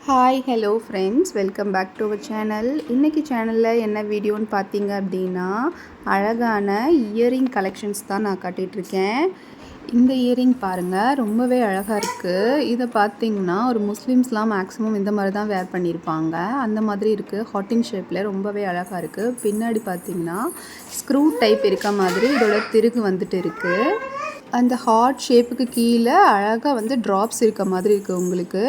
Hi hello friends, welcome back to our channel. இன்றைக்கி சேனலில் என்ன வீடியோன்னு பார்த்தீங்க அப்படின்னா, அழகான இயரிங் கலெக்ஷன்ஸ் தான் நான் காட்டிகிட்ருக்கேன். இந்த இயரிங் பாருங்கள், ரொம்பவே அழகாக இருக்குது. இதை பார்த்திங்கன்னா ஒரு முஸ்லீம்ஸ்லாம் மேக்ஸிமம் இந்த மாதிரி தான் வேர் பண்ணியிருப்பாங்க. அந்த மாதிரி இருக்குது. ஹாட்டின் ஷேப்பில் ரொம்பவே அழகாக இருக்குது. பின்னாடி பார்த்திங்கன்னா ஸ்க்ரூ டைப் இருக்க மாதிரி இதோட திருகு வந்துட்டு இருக்குது. அந்த ஹார்ட் ஷேப்புக்கு கீழே அழகாக ட்ராப்ஸ் இருக்க மாதிரி இருக்குது. உங்களுக்கு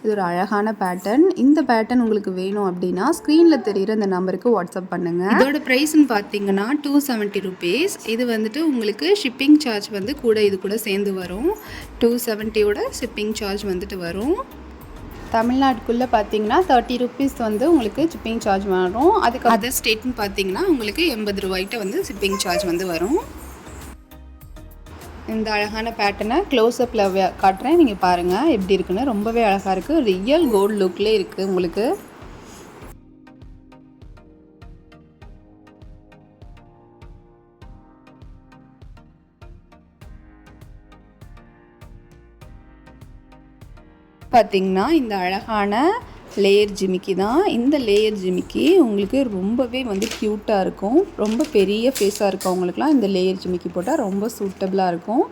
இது ஒரு அழகான பேட்டர்ன். இந்த பேட்டர்ன் உங்களுக்கு வேணும் அப்படின்னா ஸ்க்ரீனில் தெரிகிற இந்த நம்பருக்கு வாட்ஸ்அப் பண்ணுங்கள். இதோட ப்ரைஸ்ன்னு பார்த்தீங்கன்னா 270 ருபீஸ். இது உங்களுக்கு ஷிப்பிங் சார்ஜ் இது கூட சேர்ந்து வரும். 270ோட ஷிப்பிங் சார்ஜ் வரும். தமிழ்நாட்டுக்குள்ளே பார்த்தீங்கன்னா 30 ருபீஸ் உங்களுக்கு ஷிப்பிங் சார்ஜ் வரும். அதுக்கு அதர் ஸ்டேட்னு பார்த்தீங்கன்னா உங்களுக்கு 80 ரூபாய்கிட்ட ஷிப்பிங் சார்ஜ் வரும். இந்த அழகான பேட்டர்னை க்ளோஸ்அப்பில் காட்டுறேன், நீங்கள் பாருங்கள் எப்படி இருக்குன்னு. ரொம்பவே அழகாக இருக்குது. ரியல் கோல்டு லுக்லேயே இருக்குது. உங்களுக்கு பார்த்திங்கன்னா இந்த அழகான லேயர் ஜிமிக்கி தான். இந்த லேயர் ஜிமிக்கி உங்களுக்கு ரொம்பவே க்யூட்டாக இருக்கும். ரொம்ப பெரிய ஃபேஸாக இருக்கவங்களுக்குலாம் இந்த லேயர் ஜிமிக்கி போட்டால் ரொம்ப சூட்டபிளாக இருக்கும்.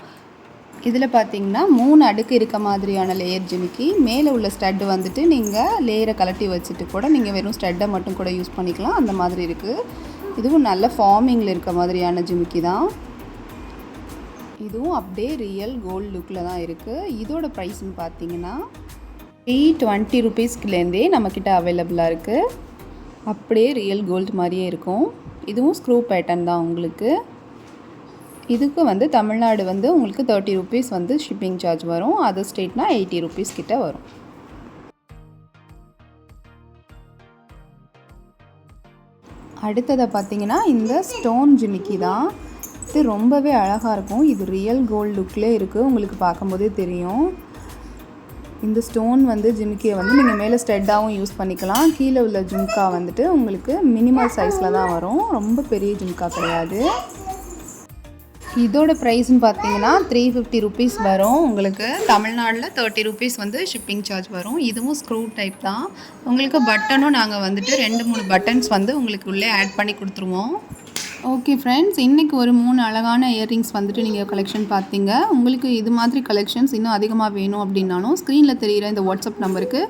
இதில் பார்த்திங்கன்னா 3 அடுக்கு இருக்க மாதிரியான லேயர் ஜிமிக்கி. மேலே உள்ள ஸ்டட்டு நீங்கள் லேயரை கலட்டி வச்சுட்டு கூட நீங்கள் வெறும் ஸ்டட்டை மட்டும் கூட யூஸ் பண்ணிக்கலாம். அந்த மாதிரி இருக்குது. இதுவும் நல்ல ஃபார்மிங்கில் இருக்க மாதிரியான ஜிமிக்கி தான். இதுவும் அப்படியே ரியல் கோல்டு லுக்கில் தான் இருக்குது. இதோட ப்ரைஸ்ன்னு பார்த்தீங்கன்னா 320 ருபீஸ்க்குலேருந்தே நம்மக்கிட்ட அவைலபிளாக இருக்குது. அப்படியே ரியல் கோல்டு மாதிரியே இருக்கும். இதுவும் ஸ்க்ரூ பேட்டர்ன் தான். உங்களுக்கு இதுக்கு தமிழ்நாடு உங்களுக்கு 30 ருபீஸ் ஷிப்பிங் சார்ஜ் வரும். அதர் ஸ்டேட்னா 80 ருபீஸ் கிட்ட வரும். அடுத்ததை பார்த்தீங்கன்னா இந்த ஸ்டோன் ஜிமிக்கி தான். இது ரொம்பவே அழகாக இருக்கும். இது ரியல் கோல்டு லுக்லேயே இருக்குது. உங்களுக்கு பார்க்கும்போதே தெரியும். இந்த ஸ்டோன் ஜிமிக்கியை நீங்கள் மேலே ஸ்டெட்டாகவும் யூஸ் பண்ணிக்கலாம். கீழே உள்ள ஜும்கா உங்களுக்கு மினிமல் சைஸில் தான் வரும். ரொம்ப பெரிய ஜும்கா கிடையாது. இதோட ப்ரைஸ்ன்னு பார்த்தீங்கன்னா 350 ருபீஸ் வரும். உங்களுக்கு தமிழ்நாட்டில் 30 ருபீஸ் ஷிப்பிங் சார்ஜ் வரும். இதுவும் ஸ்க்ரூ டைப் தான். உங்களுக்கு பட்டனும் நாங்கள் 2-3 பட்டன்ஸ் உங்களுக்கு உள்ளே ஆட் பண்ணி கொடுத்துருவோம். ஓகே ஃப்ரெண்ட்ஸ், இன்றைக்கி ஒரு 3 அழகான இயர்ரிங்ஸ் நீங்கள் கலெக்ஷன் பார்த்தீங்க. உங்களுக்கு இது மாதிரி கலெக்ஷன்ஸ் இன்னும் அதிகமாக வேணும் அப்படின்னாலும் ஸ்க்ரீனில் தெரிகிற இந்த வாட்ஸ்அப் நம்பருக்கு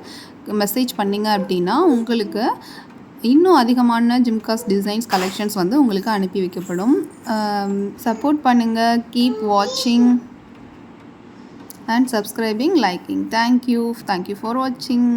மெசேஜ் பண்ணிங்க அப்படின்னா உங்களுக்கு இன்னும் அதிகமான ஜிம்காஸ் டிசைன்ஸ் கலெக்ஷன்ஸ் உங்களுக்கு அனுப்பி வைக்கப்படும். சப்போர்ட் பண்ணுங்கள். கீப் வாட்சிங் and subscribing, liking. Thank you for வாட்சிங்.